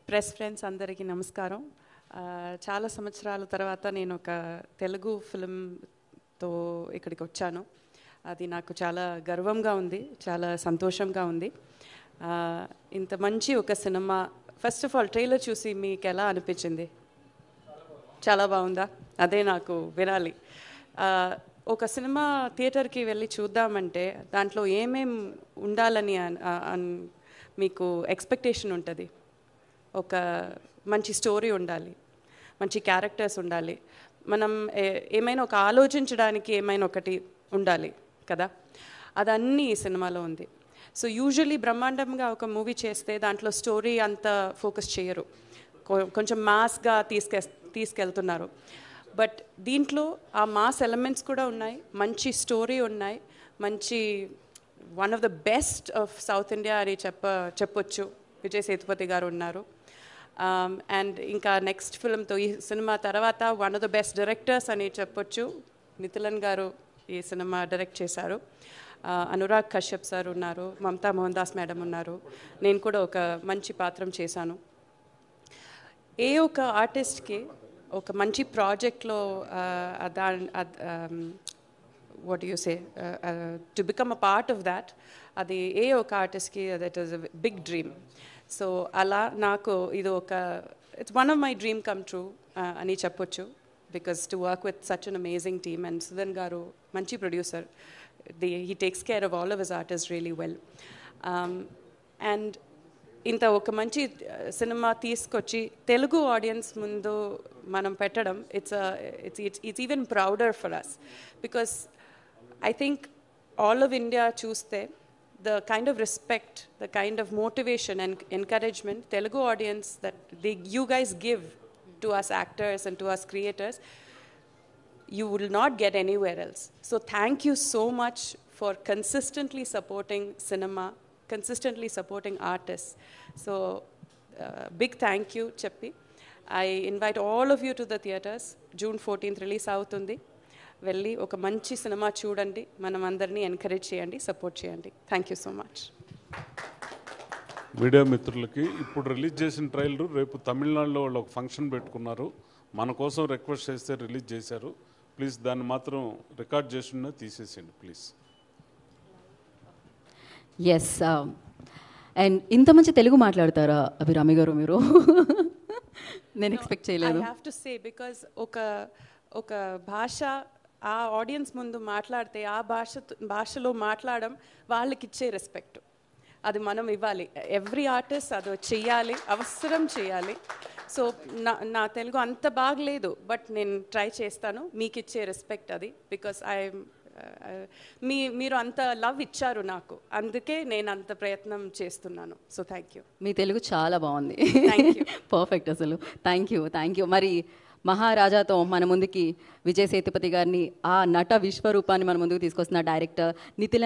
Press friends అందరికీ నమస్కారం. చాలా సంవత్సరాల తర్వాత నేను ఒక తెలుగు ఫిల్మ్తో ఇక్కడికి వచ్చాను. అది నాకు చాలా గర్వంగా ఉంది, చాలా సంతోషంగా ఉంది. ఇంత మంచి ఒక cinema, first of all trailer చూసి మీకు ఎలా అనిపించింది? చాలా బాగుందా? అదే నాకు వినాలి. ఒక సినిమా థియేటర్కి వెళ్ళి చూద్దామంటే దాంట్లో ఏమేం ఉండాలని మీకు ఎక్స్పెక్టేషన్ ఉంటుంది. ఒక మంచి స్టోరీ ఉండాలి, మంచి క్యారెక్టర్స్ ఉండాలి, మనం ఏమైనా ఒక ఆలోచించడానికి ఏమైనా ఒకటి ఉండాలి కదా. అదన్నీ ఈ సినిమాలో ఉంది. సో యూజువలీ బ్రహ్మాండంగా ఒక మూవీ చేస్తే దాంట్లో స్టోరీ అంత ఫోకస్ చేయరు, కొంచెం మాస్గా తీసుకెళ్తున్నారు. బట్ దీంట్లో ఆ మాస్ ఎలిమెంట్స్ కూడా ఉన్నాయి, మంచి స్టోరీ ఉన్నాయి, మంచి one of the best of south India అని చెప్పొచ్చు. విజయ్ సేతుపతి గారు ఉన్నారు. అండ్ ఇంకా నెక్స్ట్ ఫిల్మ్తో ఈ సినిమా తర్వాత one of the best directors అని చెప్పొచ్చు. నితిలన్ గారు ఈ సినిమా డైరెక్ట్ చేశారు. అనురాగ్ కశ్యప్ సార్ ఉన్నారు, మమతా మోహన్ దాస్ మేడం ఉన్నారు, నేను కూడా ఒక మంచి పాత్రం చేశాను. ఏ ఒక ఆర్టిస్ట్కి ఒక మంచి ప్రాజెక్ట్లో what do you say, to become a part of that, అది ఏ ఒక ఆర్టిస్ట్కి that is a big dream. So అలా నాకు ఇది ఒక it's one of my dream come true అని చెప్పొచ్చు. Because to work with such an amazing team, and Sudhan garu మంచి producer, he takes care of all of his artist really well. And ఇంత ఒక మంచి సినిమా తీసుకొచ్చి తెలుగు ఆడియన్స్ ముందు మనం పెట్టడం, it's even prouder for us. Because I think all of India చూస్తే the kind of respect, the kind of motivation and encouragement Telugu audience that you guys give to us actors and to us creators, you will not get anywhere else. So thank you so much for consistently supporting cinema, consistently supporting artists. So big thank you Cheppi. I invite all of you to the theatres. June 14th release అవుతుంది. వెళ్ళి ఒక మంచి cinema చూడండి, మనం అందరినీ encourage చేయండి, support చేయండి. Thank you so much. Media మిత్రులకి, ఇప్పుడు రిలీజ్ చేసిన ట్రైలర్ రేపు తమిళనాడులో వాళ్ళు ఒక ఫంక్షన్ పెట్టుకున్నారు, మన కోసం రిక్వెస్ట్ చేస్తే రిలీజ్ చేశారు. ప్లీజ్ దాన్ని మాత్రం రికార్డ్ చేసిన తీసేసేయండి ప్లీజ్. ఎస్, అండ్ ఇంత మంచి తెలుగు మాట్లాడతారా అభిరామి గారు మీరు? నేను ఎక్స్పెక్ట్ చేయలేదు. I have to say because ఒక భాష ఆ ఆడియన్స్ ముందు మాట్లాడితే ఆ భాషలో మాట్లాడడం వాళ్ళకి ఇచ్చే రెస్పెక్ట్, అది మనం ఇవ్వాలి. ఎవ్రీ ఆర్టిస్ట్ అది చెయ్యాలి, అవసరం చేయాలి. సో నా తెలుగు అంత బాగలేదు, బట్ నేను ట్రై చేస్తాను మీకు ఇచ్చే రెస్పెక్ట్ అది. బికాస్ మీరు అంత లవ్ ఇచ్చారు నాకు, అందుకే నేను అంత ప్రయత్నం చేస్తున్నాను. So thank you. మీ తెలుగు చాలా బాగుంది, పర్ఫెక్ట్ అసలు. Thank you. మరి మహారాజాతో మన ముందుకి విజయ్ సేతుపతి గారిని, ఆ నట విశ్వరూపాన్ని మన ముందుకు తీసుకొస్తున్న డైరెక్టర్ నితిలన్